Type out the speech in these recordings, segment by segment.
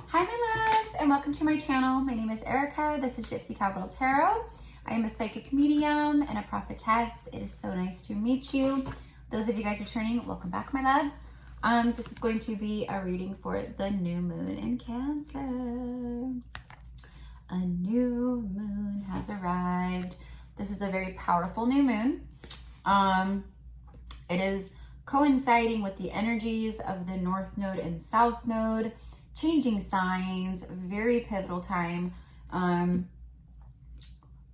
Hi my loves, and welcome to my channel. My name is Erica. This is GypsyCowgirlTarot. I am a psychic medium and a prophetess. It is so nice to meet you. Those of you guys returning, welcome back my loves. This is going to be a reading for the new moon in Cancer. A new moon has arrived. This is a very powerful new moon. It is coinciding with the energies of the North Node and South Node, changing signs, very pivotal time.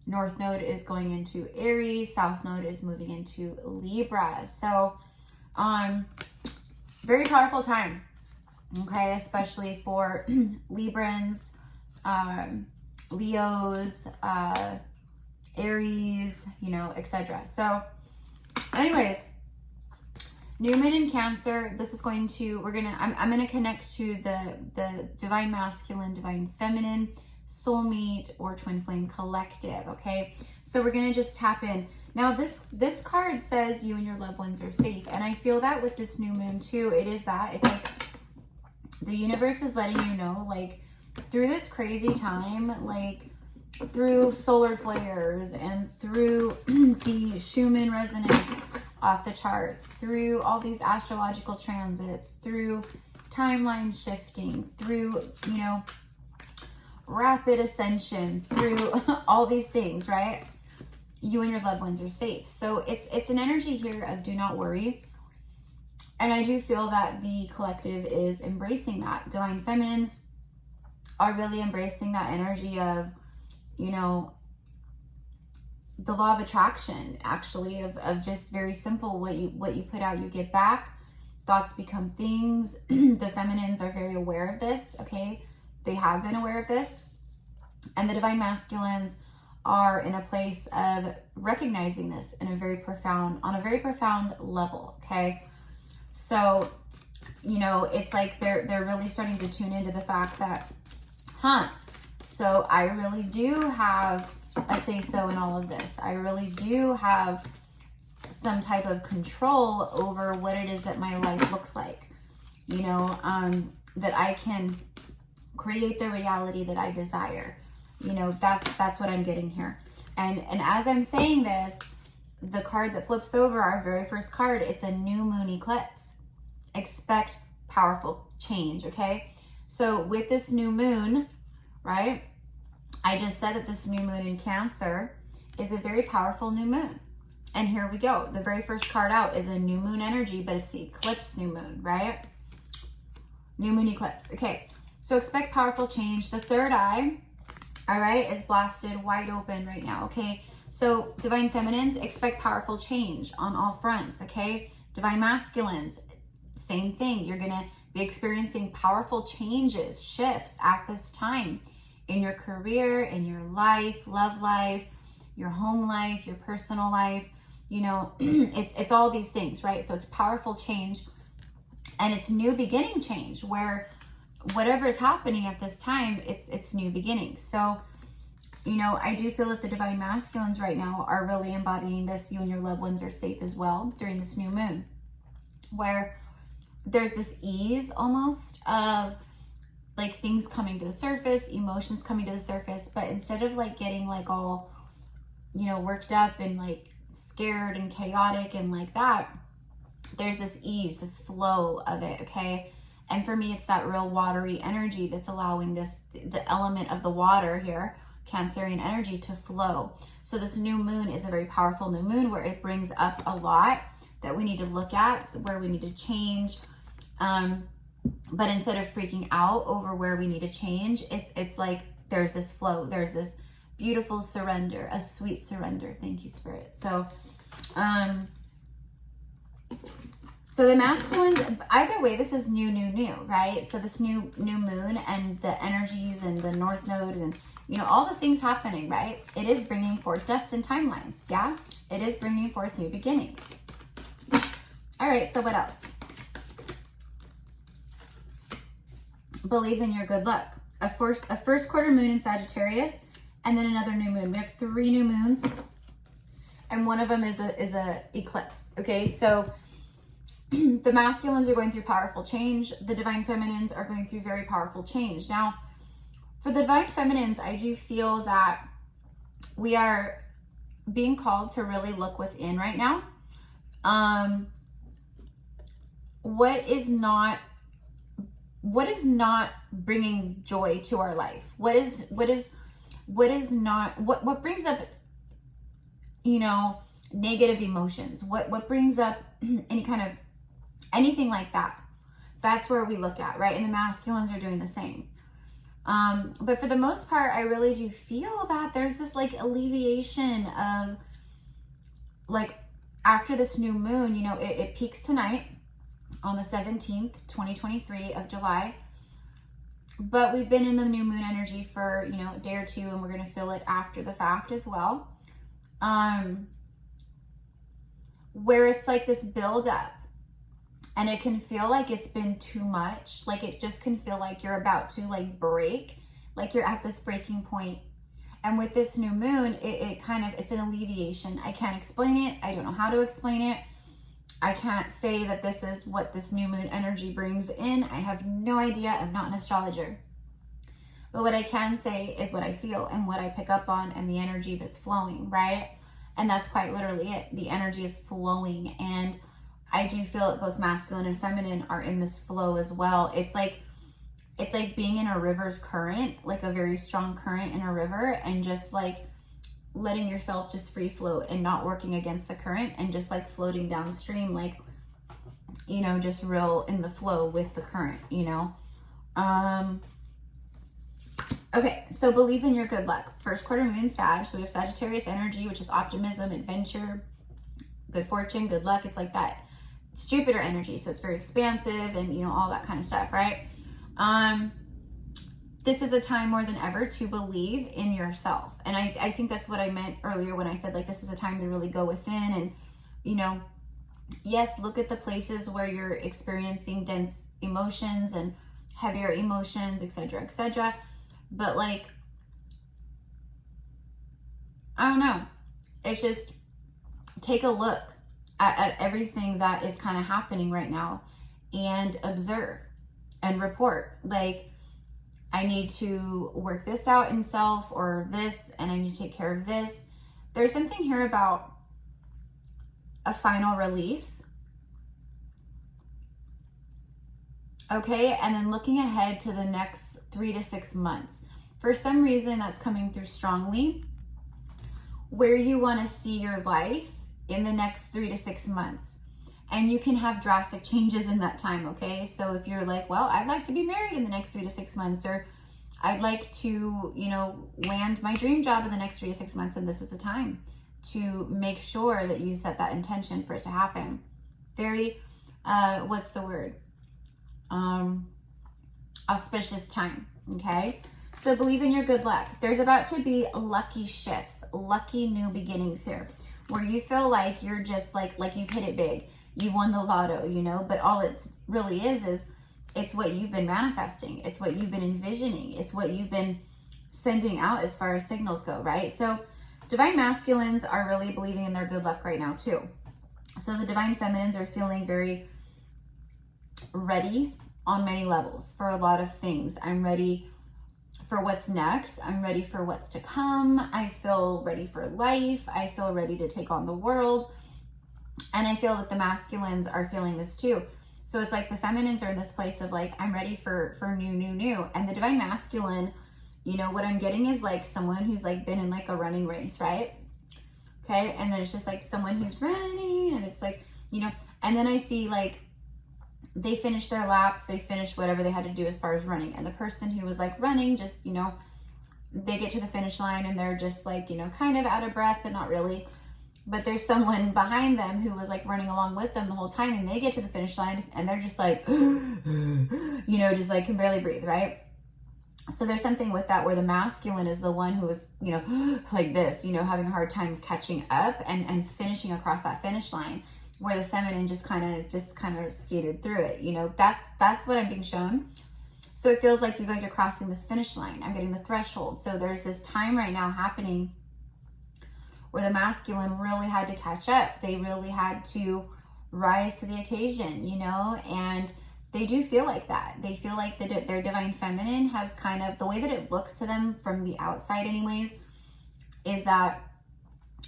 North Node is going into Aries, South Node is moving into Libra. So, very powerful time, okay, especially for Librans, Leos, Aries, you know, etc. So, anyways, new moon in Cancer. This is going to, I'm gonna connect to the divine masculine, divine feminine, soulmate, or twin flame collective. Okay, so we're gonna just tap in. Now this card says you and your loved ones are safe, and I feel that with this new moon too. It is that it's like the universe is letting you know, like, through this crazy time, like through solar flares and through the Schumann resonance off the charts, through all these astrological transits, through timeline shifting, through, you know, rapid ascension, through all these things, right? You and your loved ones are safe. So it's an energy here of do not worry. And I do feel that the collective is embracing that. Divine feminines are really embracing that energy of, you know, the law of attraction, actually, of just very simple, what you put out, you get back. Thoughts become things. The feminines are very aware of this, okay? They have been aware of this. And the divine masculines are in a place of recognizing this in a very profound, on a very profound level, okay? So, you know, it's like they're really starting to tune into the fact that, so I really do have a say-so in all of this. I really do have some type of control over what it is that my life looks like, you know, that I can create the reality that I desire. You know, that's what I'm getting here. And as I'm saying this, the card that flips over, our very first card, it's a new moon eclipse. Expect powerful change, okay? So with this new moon, right, I just said that this new moon in Cancer is a very powerful new moon. And here we go. The very first card out is a new moon energy, but it's the eclipse new moon, right? New moon eclipse. Okay, so expect powerful change. The third eye, all right, is blasted wide open right now, okay? So divine feminines, expect powerful change on all fronts, okay? Divine masculines, same thing. You're going to be experiencing powerful changes, shifts at this time in your career, in your life, love life, your home life, your personal life, you know, it's all these things, right? So it's powerful change, and it's new beginning change, where whatever is happening at this time, it's new beginnings. So, you know, I do feel that the divine masculines right now are really embodying this. You and your loved ones are safe as well during this new moon, where there's this ease almost of like things coming to the surface, emotions coming to the surface, but instead of like getting like all, you know, worked up and like scared and chaotic and like that, there's this ease, this flow of it, okay? And for me, it's that real watery energy that's allowing this, the element of the water here, Cancerian energy, to flow. So this new moon is a very powerful new moon where it brings up a lot that we need to look at, where we need to change. But instead of freaking out over where we need to change, it's like there's this flow, there's this beautiful surrender, a sweet surrender. Thank you, Spirit. So, so the masculines, either way, this is new, right? So this new moon and the energies and the North Node and, you know, all the things happening, right? It is bringing forth destined timelines. Yeah, it is bringing forth new beginnings. All right, so what else? Believe in your good luck. A first quarter moon in Sagittarius, and then another new moon. We have 3 new moons, and one of them is a eclipse. Okay, so the masculines are going through powerful change. The divine feminines are going through very powerful change. Now, for the divine feminines, I do feel that we are being called to really look within right now. What is not bringing joy to our life? What brings up, you know, negative emotions? What brings up any kind of anything like that? That's where we look at, right? And the masculines are doing the same. But for the most part, I really do feel that there's this like alleviation of like after this new moon, you know, it peaks tonight on the 17th, 2023 of July. But we've been in the new moon energy for, you know, a day or two, and we're going to feel it after the fact as well. Where it's like this build up, and it can feel like it's been too much. Like it just can feel like you're about to like break, like you're at this breaking point. And with this new moon, it's an alleviation. I can't explain it. I don't know how to explain it. I can't say that this is what this new moon energy brings in. I have no idea. I'm not an astrologer. But what I can say is what I feel and what I pick up on and the energy that's flowing, right? And that's quite literally it. The energy is flowing, and I do feel that both masculine and feminine are in this flow as well. It's like being in a river's current, like a very strong current in a river, and just like letting yourself just free float and not working against the current and just like floating downstream, like, you know, just real in the flow with the current, you know. Okay, so believe in your good luck. First quarter moon Sag, so we have Sagittarius energy, which is optimism, adventure, good fortune, good luck. It's like that. It's Jupiter energy, so it's very expansive and, you know, all that kind of stuff, right? This is a time more than ever to believe in yourself. And I think that's what I meant earlier when I said, like, this is a time to really go within and, you know, yes, look at the places where you're experiencing dense emotions and heavier emotions, etc., etc. But, like, I don't know. It's just take a look at everything that is kind of happening right now and observe and report. Like, I need to work this out in self or this, and I need to take care of this. There's something here about a final release. Okay, and then looking ahead to the next 3 to 6 months. For some reason, that's coming through strongly, where you want to see your life in the next 3 to 6 months. And you can have drastic changes in that time, okay? So if you're like, well, I'd like to be married in the next 3 to 6 months, or I'd like to, you know, land my dream job in the next 3 to 6 months, and this is the time to make sure that you set that intention for it to happen. Very, what's the word? Auspicious time, okay? So believe in your good luck. There's about to be lucky shifts, lucky new beginnings here, where you feel like you're just like you've hit it big. You won the lotto, you know, but all it's really is it's what you've been manifesting. It's what you've been envisioning. It's what you've been sending out as far as signals go, right? So divine masculines are really believing in their good luck right now too. So the divine feminines are feeling very ready on many levels for a lot of things. I'm ready for what's next. I'm ready for what's to come. I feel ready for life. I feel ready to take on the world. And I feel that the masculines are feeling this too. So it's like the feminines are in this place of like, I'm ready for new. And the divine masculine, you know, what I'm getting is like someone who's like been in like a running race, right? Okay. And then it's just like someone who's running, and it's like, you know, and then I see like they finished their laps, they finished whatever they had to do as far as running. And the person who was like running, just, you know, they get to the finish line and they're just like, you know, kind of out of breath, but not really. But there's someone behind them who was like running along with them the whole time, and they get to the finish line and they're just like, you know, just like can barely breathe, right? So there's something with that where the masculine is the one who is, you know, like this, you know, having a hard time catching up and finishing across that finish line, where the feminine just kind of skated through it. You know, that's what I'm being shown. So it feels like you guys are crossing this finish line. I'm getting the threshold. So there's this time right now happening where the masculine really had to catch up. They really had to rise to the occasion, you know, and they do feel like that. They feel like their divine feminine has kind of, the way that it looks to them from the outside anyways, is that,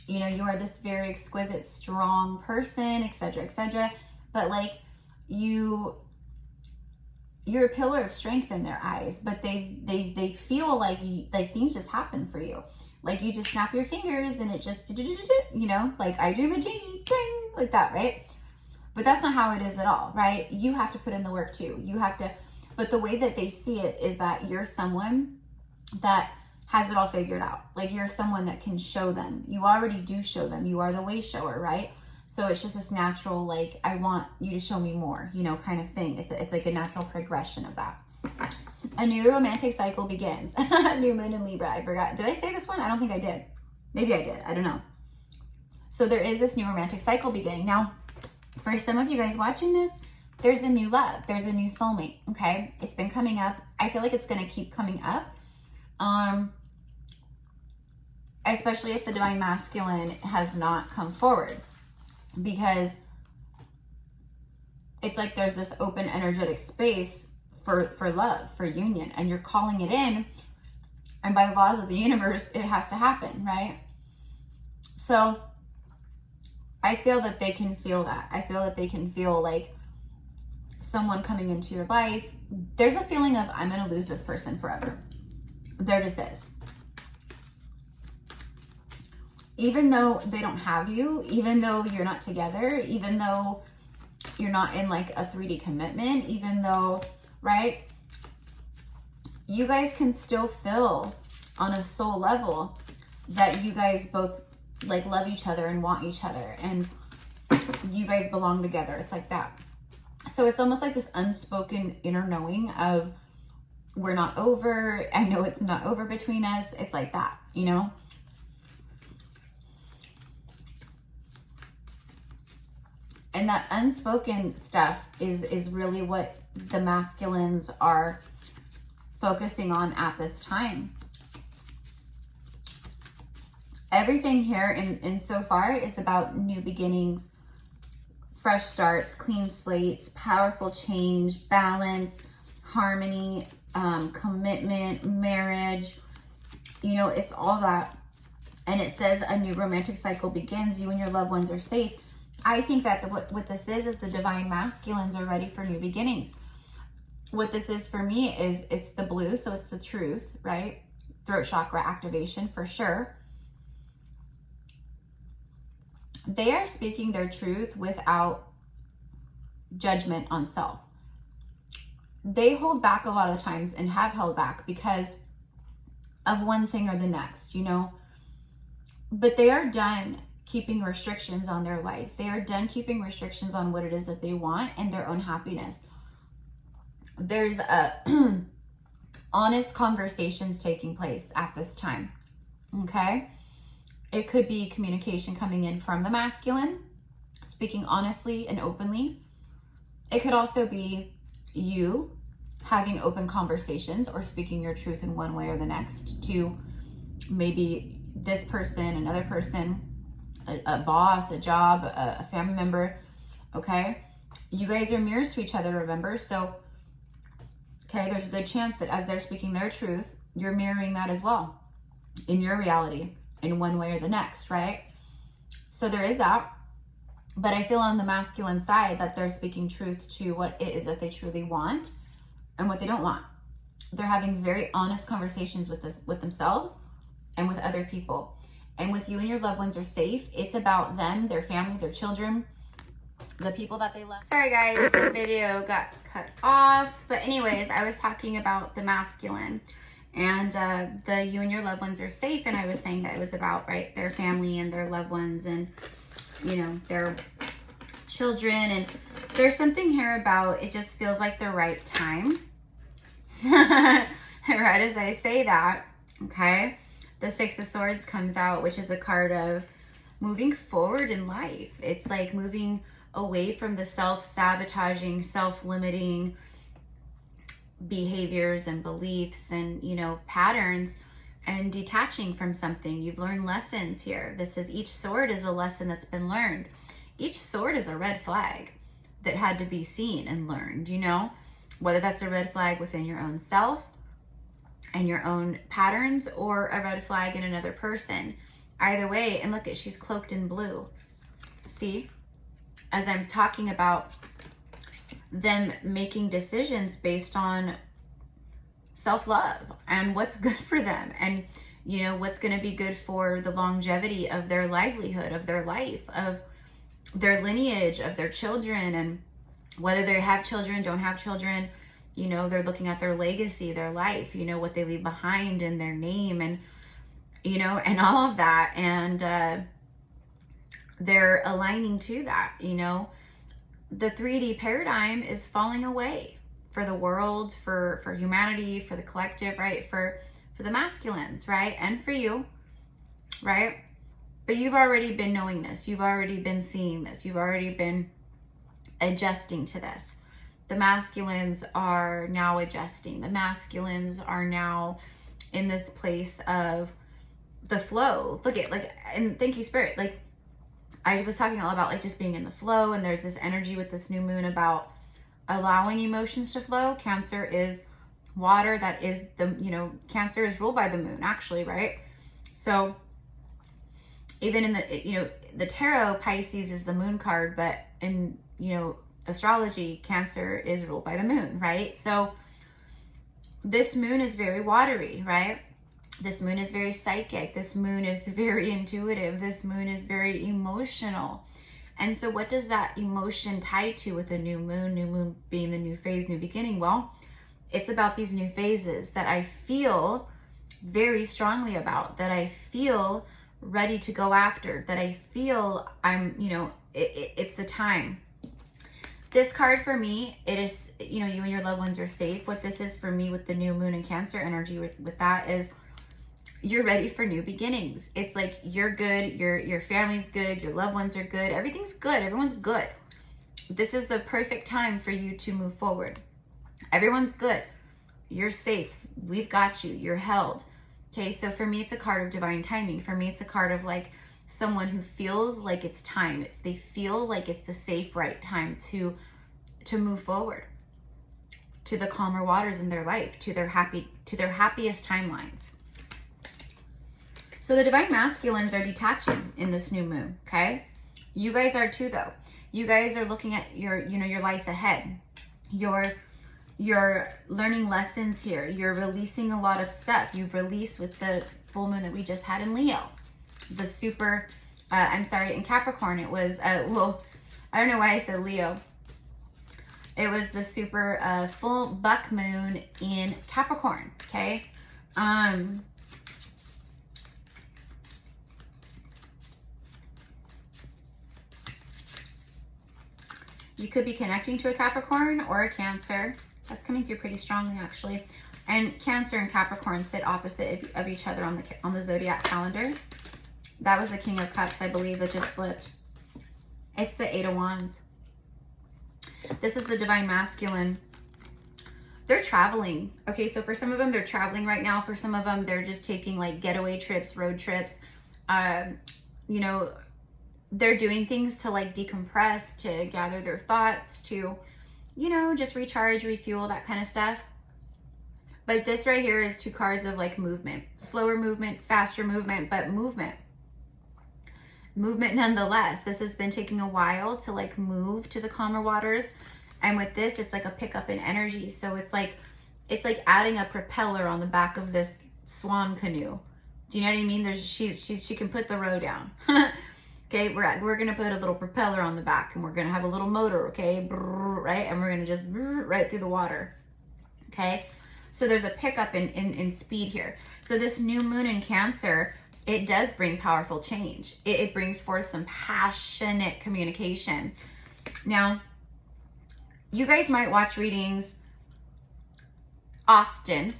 you know, you are this very exquisite, strong person, etc., etc. But like you're a pillar of strength in their eyes, but they feel like things just happen for you. Like you just snap your fingers and it just, you know, like I dream a genie, ding, like that, right? But that's not how it is at all, right? You have to put in the work too. You have to, but the way that they see it is that you're someone that has it all figured out. Like you're someone that can show them. You already do show them. You are the way shower, right? So it's just this natural, like, I want you to show me more, you know, kind of thing. It's like a natural progression of that. A new romantic cycle begins. New moon in Libra. I forgot. Did I say this one? I don't think I did. Maybe I did. I don't know. So there is this new romantic cycle beginning. Now, for some of you guys watching this, there's a new love. There's a new soulmate, okay? It's been coming up. I feel like it's going to keep coming up. Especially if the divine masculine has not come forward, because it's like there's this open energetic space for love, for union, and you're calling it in, and by the laws of the universe, it has to happen, right? So I feel that they can feel that. I feel that they can feel like someone coming into your life. There's a feeling of, I'm going to lose this person forever. There just is. Even though they don't have you, even though you're not together, even though you're not in like a 3D commitment, even though, right? You guys can still feel on a soul level that you guys both like love each other and want each other, and you guys belong together. It's like that. So it's almost like this unspoken inner knowing of, we're not over. I know it's not over between us. It's like that, you know? And that unspoken stuff is really what the masculines are focusing on at this time. Everything here in so far is about new beginnings, fresh starts, clean slates, powerful change, balance, harmony, commitment, marriage. You know, it's all that. And it says a new romantic cycle begins. You and your loved ones are safe. I think that what this is the divine masculines are ready for new beginnings. What this is for me is it's the blue, so it's the truth, right? Throat chakra activation for sure. They are speaking their truth without judgment on self. They hold back a lot of times and have held back because of one thing or the next, you know? But they are done keeping restrictions on their life. They are done keeping restrictions on what it is that they want and their own happiness. There's honest conversations taking place at this time, okay? It could be communication coming in from the masculine, speaking honestly and openly. It could also be you having open conversations or speaking your truth in one way or the next to maybe this person, another person, a boss, a job, a family member, okay? You guys are mirrors to each other, remember? So, okay, there's a good chance that as they're speaking their truth, you're mirroring that as well in your reality in one way or the next, right? So there is that. But I feel on the masculine side that they're speaking truth to what it is that they truly want and what they don't want. They're having very honest conversations with themselves and with other people. And with you and your loved ones are safe. It's about them, their family, their children, the people that they love. Sorry guys, the video got cut off. But anyways, I was talking about the masculine and the you and your loved ones are safe. And I was saying that it was about, right, their family and their loved ones and, you know, their children. And there's something here about it just feels like the right time. Right as I say that, okay? The Six of Swords comes out, which is a card of moving forward in life. It's like moving away from the self-sabotaging, self-limiting behaviors and beliefs and, you know, patterns, and detaching from something. You've learned lessons here. This is, each sword is a lesson that's been learned. each sword is a red flag that had to be seen and learned, you know, whether that's a red flag within your own self and your own patterns, or a red flag in another person. Either way, and look at, she's cloaked in blue. See, as I'm talking about them making decisions based on self-love and what's good for them, and you know, what's going to be good for the longevity of their livelihood, of their life, of their lineage, of their children, and whether they have children, don't have children, you know, they're looking at their legacy, their life, you know, what they leave behind and their name, and, you know, and all of that. And they're aligning to that, you know. The 3D paradigm is falling away for the world, for humanity, for the collective, right? For the masculines, right? And for you, right? But you've already been knowing this. You've already been seeing this. You've already been adjusting to this. The masculines are now adjusting. The masculines are now in this place of the flow. Look at, like, and thank you, Spirit. Like, I was talking all about like just being in the flow, and there's this energy with this new moon about allowing emotions to flow. Cancer is water. That is the, you know, Cancer is ruled by the moon, actually, right? So even in the, you know, the tarot, Pisces is the moon card, but in, you know, astrology, Cancer is ruled by the moon, right? So this moon is very watery, right? This moon is very psychic. This moon is very intuitive. This moon is very emotional. And so what does that emotion tie to with a new moon being the new phase, new beginning? Well, it's about these new phases that I feel very strongly about, that I feel ready to go after, that I feel I'm, you know, it's the time. This card for me, it is, you know, you and your loved ones are safe. What this is for me with the new moon and Cancer energy with that is, you're ready for new beginnings. It's like you're good, your family's good, your loved ones are good, everything's good, everyone's good. This is the perfect time for you to move forward. Everyone's good. You're safe. We've got you. You're held. Okay, so for me, it's a card of divine timing. For me, it's a card of like someone who feels like it's time. If they feel like it's the safe, right time to move forward to the calmer waters in their life, to their happiest timelines. So the divine masculines are detaching in this new moon, okay? You guys are too, though. You guys are looking at your, you know, your life ahead. You're learning lessons here. You're releasing a lot of stuff. You've released with the full moon that we just had in Leo. The super, in Capricorn, it was, well, I don't know why I said Leo. It was the super full buck moon in Capricorn, okay? You could be connecting to a Capricorn or a Cancer. That's coming through pretty strongly, actually. And Cancer and Capricorn sit opposite of each other on the zodiac calendar. That was the King of Cups, I believe, that just flipped. It's the 8 of Wands. This is the divine masculine. They're traveling. Okay, so for some of them, they're traveling right now. For some of them, they're just taking like getaway trips, road trips. You know, they're doing things to like decompress, to gather their thoughts, to, you know, just recharge, refuel, that kind of stuff. But this right here is two cards of like movement, slower movement, faster movement, but movement nonetheless. This has been taking a while to like move to the calmer waters. And with this, it's like a pickup in energy. So it's like adding a propeller on the back of this swan canoe. Do you know what I mean? She can put the row down. Okay, we're gonna put a little propeller on the back, and we're gonna have a little motor, okay, right? And we're gonna just right through the water, okay? So there's a pickup in speed here. So this new moon in Cancer, it does bring powerful change. It brings forth some passionate communication. Now, you guys might watch readings often,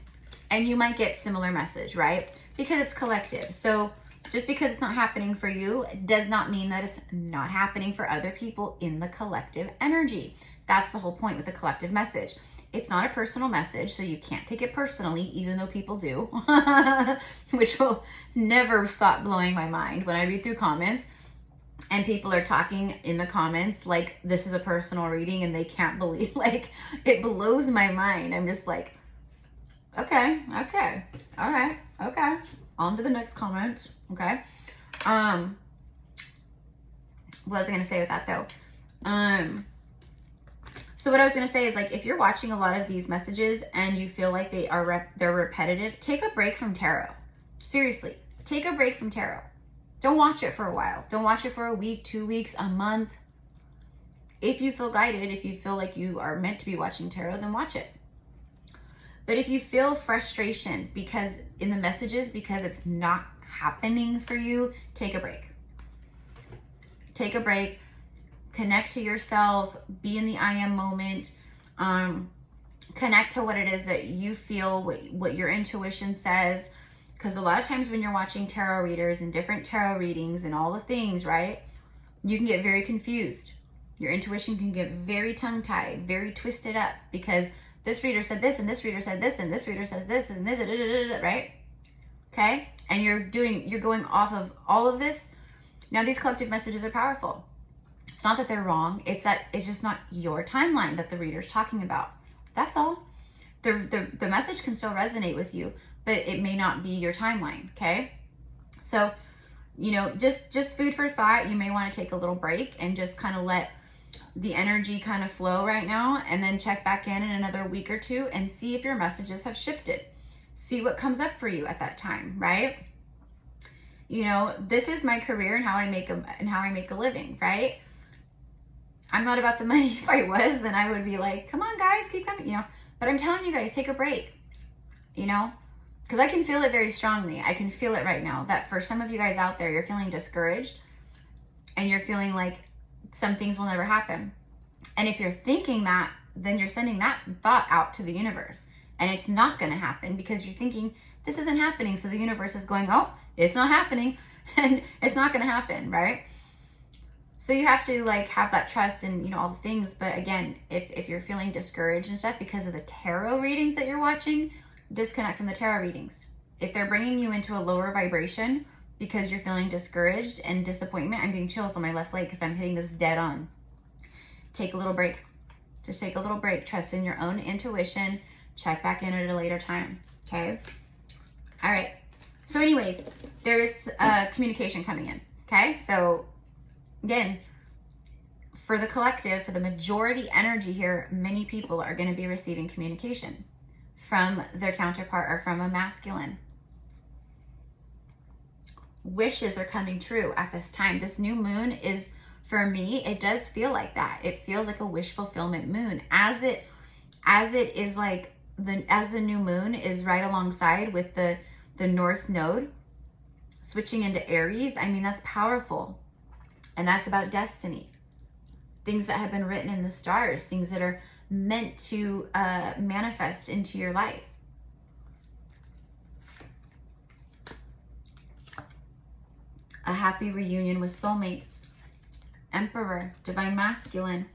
and you might get similar message, right? Because it's collective. So just because it's not happening for you does not mean that it's not happening for other people in the collective energy. That's the whole point with the collective message. It's not a personal message, so you can't take it personally, even though people do, which will never stop blowing my mind when I read through comments. and people are talking in the comments like this is a personal reading and they can't believe, like, it blows my mind. I'm just like, okay, all right, okay, on to the next comment. Okay. What was I gonna say with that though? So what I was gonna say is, like, if you're watching a lot of these messages and you feel like they're repetitive, take a break from tarot. Seriously, take a break from tarot. Don't watch it for a while. Don't watch it for a week, 2 weeks, a month. If you feel guided, if you feel like you are meant to be watching tarot, then watch it. But if you feel frustration because in the messages, because it's not happening for you, take a break. Take a break. Connect to yourself. Be in the I am moment. Connect to what it is that you feel, what your intuition says. Because a lot of times when you're watching tarot readers and different tarot readings and all the things, right, you can get very confused. Your intuition can get very tongue-tied, very twisted up, because this reader said this, and this reader said this, and this reader says this, and this, right? Okay? And you're going off of all of this. Now, these collective messages are powerful. It's not that they're wrong. It's that it's just not your timeline that the reader's talking about. That's all. The message can still resonate with you, but it may not be your timeline, okay? So, you know, just food for thought. You may want to take a little break and just kind of let the energy kind of flow right now, and then check back in another week or two and see if your messages have shifted. See what comes up for you at that time, right? You know, this is my career and how I make a living, right? I'm not about the money. If I was, then I would be like, come on guys, keep coming, you know. But I'm telling you guys, take a break, you know, because I can feel it very strongly. I can feel it right now that for some of you guys out there, you're feeling discouraged and you're feeling like some things will never happen. And if you're thinking that, then you're sending that thought out to the universe, and it's not going to happen because you're thinking this isn't happening. So the universe is going, oh, it's not happening, and it's not going to happen, right? So you have to like have that trust and, you know, all the things. But again, if you're feeling discouraged and stuff because of the tarot readings that you're watching, disconnect from the tarot readings. If they're bringing you into a lower vibration because you're feeling discouraged and disappointment, I'm getting chills on my left leg because I'm hitting this dead on. Take a little break. Just take a little break. Trust in your own intuition. Check back in at a later time. Okay? All right. So anyways, there is communication coming in. Okay? So again, for the collective, for the majority energy here, many people are going to be receiving communication from their counterpart or from a masculine. Wishes are coming true at this time. This new moon is, for me, it does feel like that. It feels like a wish fulfillment moon, as it is like as the new moon is right alongside with the North Node switching into Aries. I mean, that's powerful, and that's about destiny, things that have been written in the stars, things that are meant to manifest into your life. A happy reunion with soulmates. Emperor, divine masculine.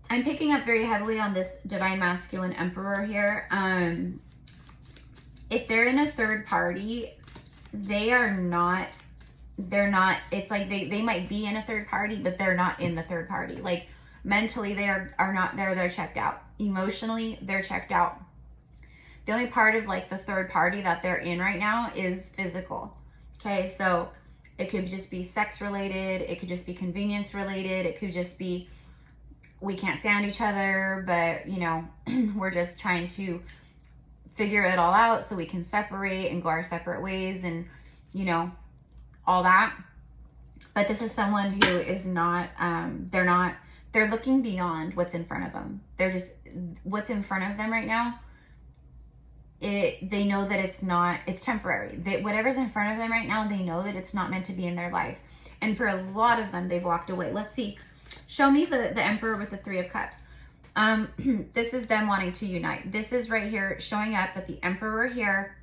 I'm picking up very heavily on this divine masculine emperor here. If they're in a third party, they're not, it's like they might be in a third party, but they're not in the third party. Like mentally, they are not there. They're checked out. Emotionally, they're checked out. The only part of like the third party that they're in right now is physical. Okay, so it could just be sex related. It could just be convenience related. It could just be we can't stand each other, but you know, we're just trying to figure it all out so we can separate and go our separate ways, and you know, all that. But this is someone who is not, they're looking beyond what's in front of them. They're just, what's in front of them right now, they know that it's temporary. Whatever's in front of them right now, they know that it's not meant to be in their life. And for a lot of them, they've walked away. Let's see. Show me the Emperor with the Three of Cups. This is them wanting to unite. This is right here showing up that the Emperor here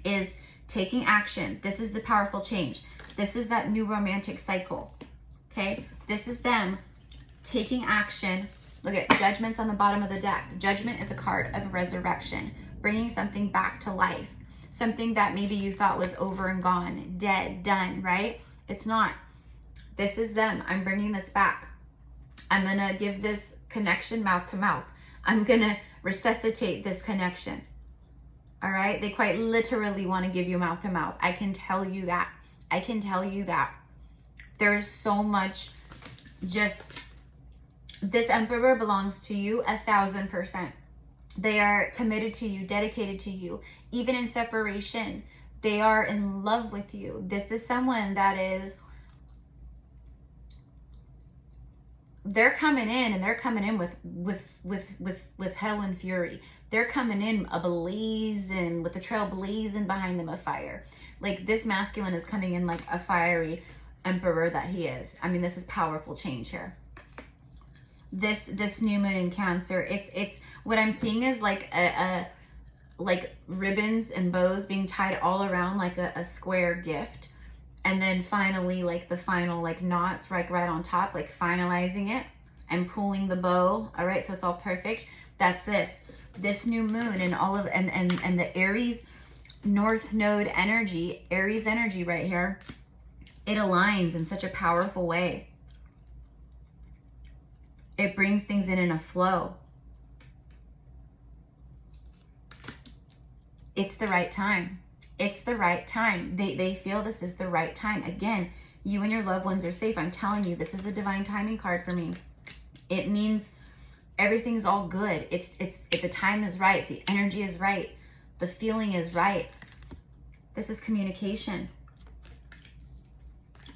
is taking action. This is the powerful change. This is that new romantic cycle. Okay? This is them taking action Look at Judgment's on the bottom of the deck. Judgment is a card of resurrection, bringing something back to life. Something that maybe you thought was over and gone, dead, done, right? It's not. This is them. I'm bringing this back. I'm going to give this connection mouth to mouth. I'm going to resuscitate this connection. All right? They quite literally want to give you mouth to mouth. I can tell you that. I can tell you that. There's so much just... This Emperor belongs to you 1,000%. They are committed to you, dedicated to you. Even in separation, they are in love with you. This is someone that is... They're coming in, and they're coming in with hell and fury. They're coming in ablazing, with the trail blazing behind them of fire. Like, this masculine is coming in like a fiery emperor that he is. I mean, this is powerful change here. This new moon in Cancer, it's what I'm seeing is like like ribbons and bows being tied all around like a square gift. And then finally, like the final like knots right on top, like finalizing it and pulling the bow. All right, so it's all perfect. That's this new moon and all of and the Aries North Node energy, Aries energy right here. It aligns in such a powerful way. It brings things in a flow. It's the right time. It's the right time. They feel this is the right time. Again, you and your loved ones are safe. I'm telling you, this is a divine timing card for me. It means everything's all good. It's the time is right. The energy is right. The feeling is right. This is communication.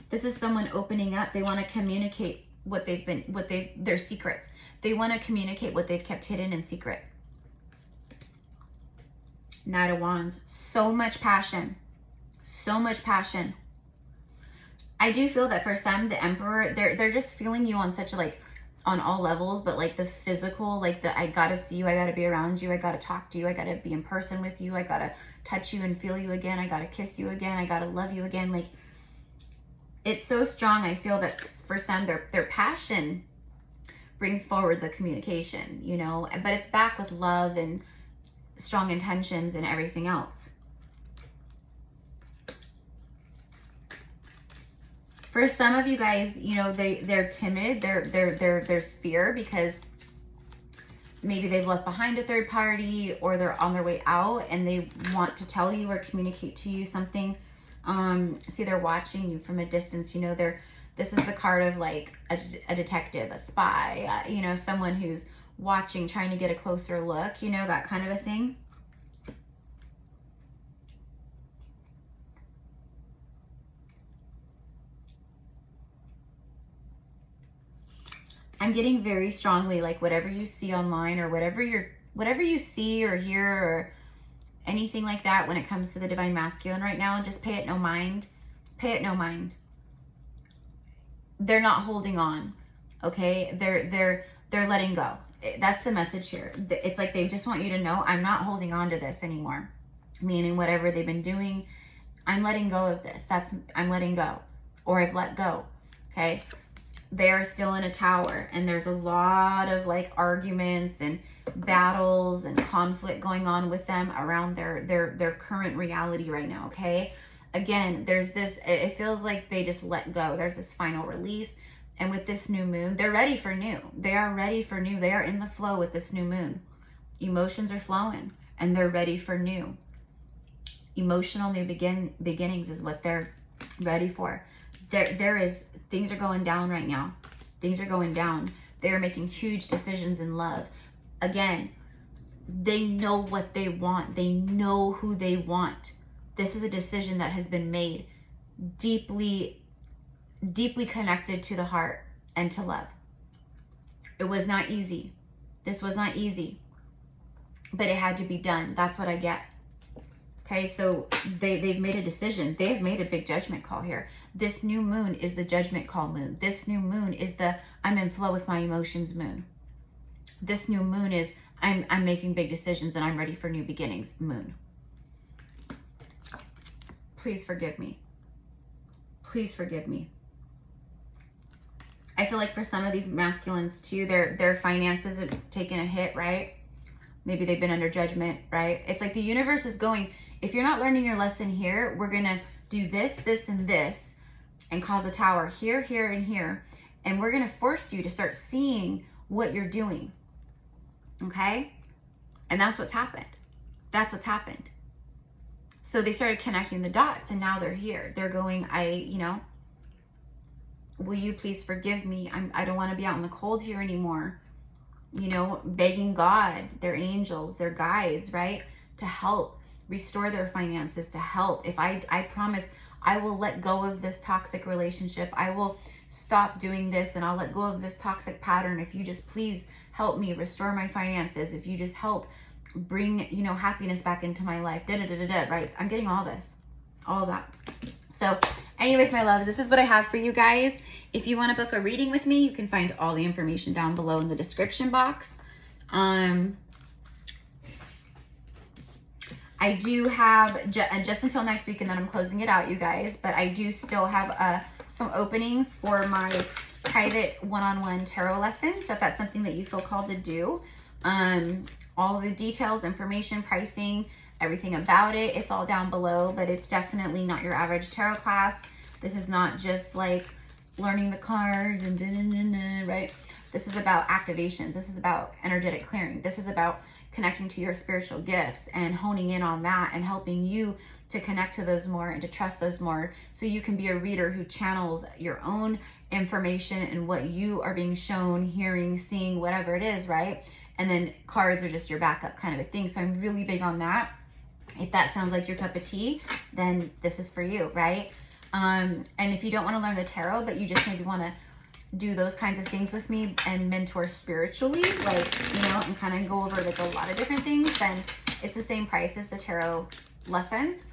This is someone opening up. They want to communicate their secrets. They want to communicate what they've kept hidden in secret. Knight of Wands. So much passion. So much passion. I do feel that for some, the Emperor, they're just feeling you on such a, like, on all levels, but like the physical, like the I gotta see you, I gotta be around you, I gotta talk to you, I gotta be in person with you, I gotta touch you and feel you again, I gotta kiss you again, I gotta love you again. Like, it's so strong. I feel that for some, their passion brings forward the communication, you know, but it's back with love and strong intentions and everything else. For some of you guys, you know, they're timid. There's fear because maybe they've left behind a third party, or they're on their way out and they want to tell you or communicate to you something. See, they're watching you from a distance. You know, this is the card of like a detective, a spy, you know, someone who's watching, trying to get a closer look, you know, that kind of a thing. I'm getting very strongly, like, whatever you see online or whatever you see or hear or anything like that when it comes to the divine masculine right now, just pay it no mind. Pay it no mind. They're not holding on, okay? They're letting go. That's the message here. It's like they just want you to know, I'm not holding on to this anymore. Meaning whatever they've been doing, I'm letting go of this. I'm letting go, or I've let go, okay? They're still in a tower, and there's a lot of like arguments and battles and conflict going on with them around their current reality right now, okay? Again, there's this, it feels like they just let go. There's this final release. And with this new moon, they're ready for new. They are ready for new. They are in the flow with this new moon. Emotions are flowing, and they're ready for new. Emotional new beginnings is what they're ready for. Things are going down right now. Things are going down. They are making huge decisions in love. Again, they know what they want. They know who they want. This is a decision that has been made deeply connected to the heart and to love. It was not easy. This was not easy, but it had to be done. That's what I get. Okay, so they've made a decision. They have made a big judgment call here. This new moon is the judgment call moon. This new moon is the I'm in flow with my emotions moon. This new moon is I'm making big decisions and I'm ready for new beginnings moon. Please forgive me. Please forgive me. I feel like for some of these masculines too, their finances have taken a hit, right? Maybe they've been under judgment, right? It's like the universe is going, if you're not learning your lesson here, we're going to do this, this, and this, and cause a tower here, here, and here. And we're going to force you to start seeing what you're doing. Okay? And that's what's happened. That's what's happened. So they started connecting the dots, and now they're here. They're going, will you please forgive me? I don't want to be out in the cold here anymore. You know, begging God, their angels, their guides, right? To help restore their finances, to help. If I promise I will let go of this toxic relationship. I will stop doing this and I'll let go of this toxic pattern. If you just please help me restore my finances. If you just help bring, you know, happiness back into my life, right? I'm getting all this, all of that. So anyways, my loves, this is what I have for you guys. If you want to book a reading with me, you can find all the information down below in the description box. I do have just until next week, and then I'm closing it out, you guys. But I do still have some openings for my private one-on-one tarot lessons. So if that's something that you feel called to do, all the details, information, pricing, everything about it, it's all down below. But it's definitely not your average tarot class. This is not just like learning the cards and right? This is about activations. This is about energetic clearing. This is about connecting to your spiritual gifts and honing in on that and helping you to connect to those more and to trust those more, so you can be a reader who channels your own information and what you are being shown, hearing, seeing, whatever it is, right? And then cards are just your backup kind of a thing. So I'm really big on that. If that sounds like your cup of tea, then this is for you, right? And if you don't want to learn the tarot, but you just maybe want to do those kinds of things with me and mentor spiritually, like, you know, and kind of go over like a lot of different things, then it's the same price as the tarot lessons.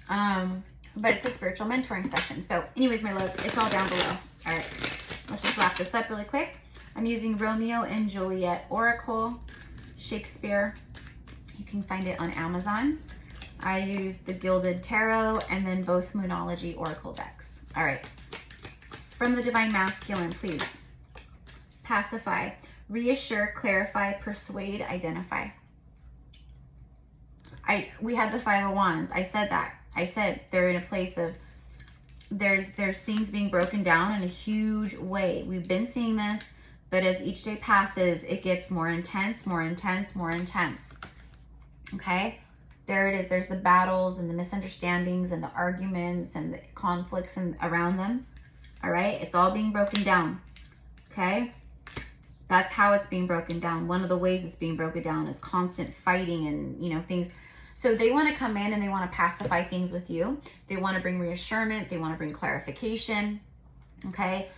But it's a spiritual mentoring session. So anyways, my loves, it's all down below. All right, let's just wrap this up really quick. I'm using Romeo and Juliet Oracle, Shakespeare. You can find it on Amazon. I use the Gilded Tarot and then both Moonology Oracle decks. All right. From the Divine Masculine, please. Pacify, reassure, clarify, persuade, identify. We had the Five of Wands. I said that. I said they're in a place of, there's things being broken down in a huge way. We've been seeing this, but as each day passes, it gets more intense, more intense, more intense. Okay? There it is. There's the battles and the misunderstandings and the arguments and the conflicts and around them. All right? It's all being broken down. Okay? That's how it's being broken down. One of the ways it's being broken down is constant fighting and, you know, things. So they want to come in and they want to pacify things with you. They want to bring reassurance. They want to bring clarification. Okay?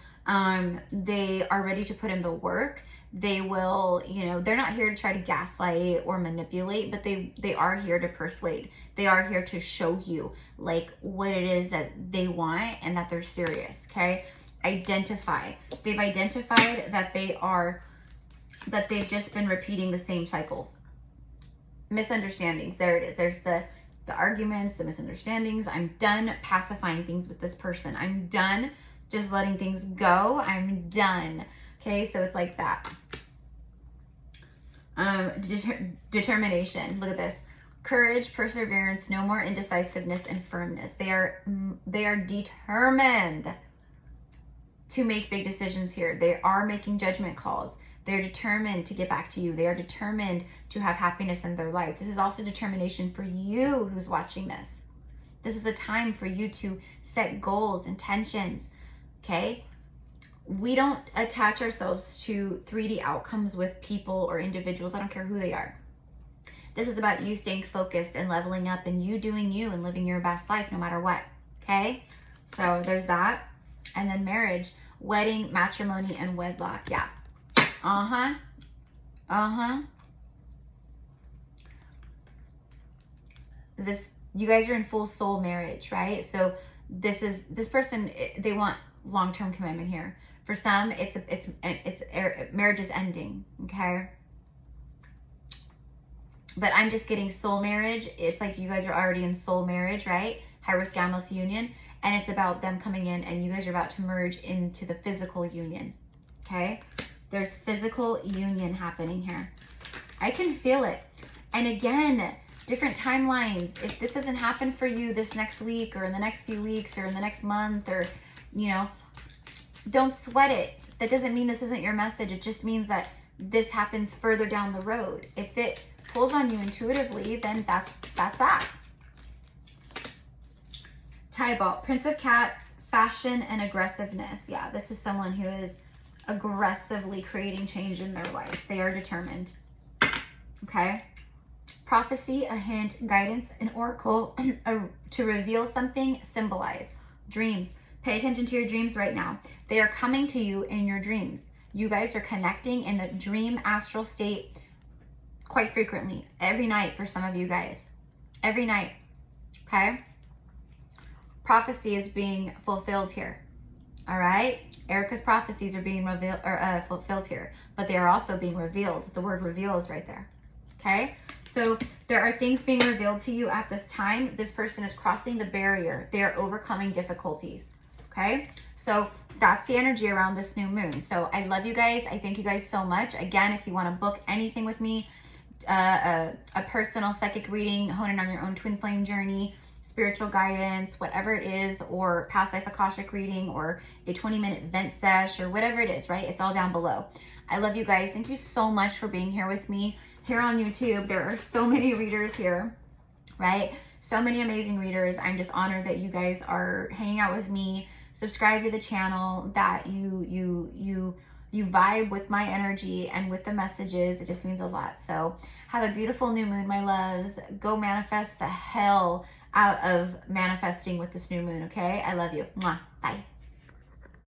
They are ready to put in the work. They will, you know, they're not here to try to gaslight or manipulate, but they are here to persuade. They are here to show you like what it is that they want and that they're serious. Okay? Identify. They've identified that they've just been repeating the same cycles. Misunderstandings. There it is. There's the arguments, the misunderstandings. I'm done pacifying things with this person. I'm done just letting things go. I'm done. Okay, so it's like that. Determination. Look at this. Courage, perseverance, no more indecisiveness, and firmness. They are determined to make big decisions here. They are making judgment calls. They're determined to get back to you. They are determined to have happiness in their life. This is also determination for you who's watching this. This is a time for you to set goals, intentions, okay? We don't attach ourselves to 3D outcomes with people or individuals. I don't care who they are. This is about you staying focused and leveling up and you doing you and living your best life no matter what, okay? So there's that. And then marriage, wedding, matrimony, and wedlock. Yeah. You guys are in full soul marriage, right? So this person, they want long-term commitment here. For some, marriage is ending, okay? But I'm just getting soul marriage. It's like you guys are already in soul marriage, right? High risk Gamos union. And it's about them coming in and you guys are about to merge into the physical union, okay? There's physical union happening here. I can feel it. And again, different timelines. If this doesn't happen for you this next week or in the next few weeks or in the next month or, you know, don't sweat it. That doesn't mean this isn't your message. It just means that this happens further down the road. If it pulls on you intuitively, then that's that. Tybalt, Prince of Cats, fashion and aggressiveness. Yeah, this is someone who is aggressively creating change in their life. They are determined. Okay. Prophecy, a hint, guidance, an oracle to reveal something, symbolize. Dreams. Pay attention to your dreams right now. They are coming to you in your dreams. You guys are connecting in the dream astral state quite frequently. Every night for some of you guys. Every night. Okay? Prophecy is being fulfilled here. All right? Erica's prophecies are being revealed or fulfilled here, but they are also being revealed. The word reveal is right there. Okay? So there are things being revealed to you at this time. This person is crossing the barrier. They are overcoming difficulties. Okay? So that's the energy around this new moon. So I love you guys. I thank you guys so much. Again, if you want to book anything with me, a personal psychic reading, hone in on your own twin flame journey, spiritual guidance, whatever it is, or past life Akashic reading, or a 20-minute vent sesh, or whatever it is, right? It's all down below. I love you guys. Thank you so much for being here with me. Here on YouTube, there are so many readers here, right? So many amazing readers. I'm just honored that you guys are hanging out with me. Subscribe to the channel, that you vibe with my energy and with the messages. It just means a lot. So have a beautiful new moon, my loves. Go manifest the hell out of manifesting with this new moon, okay? I love you. Mwah. Bye.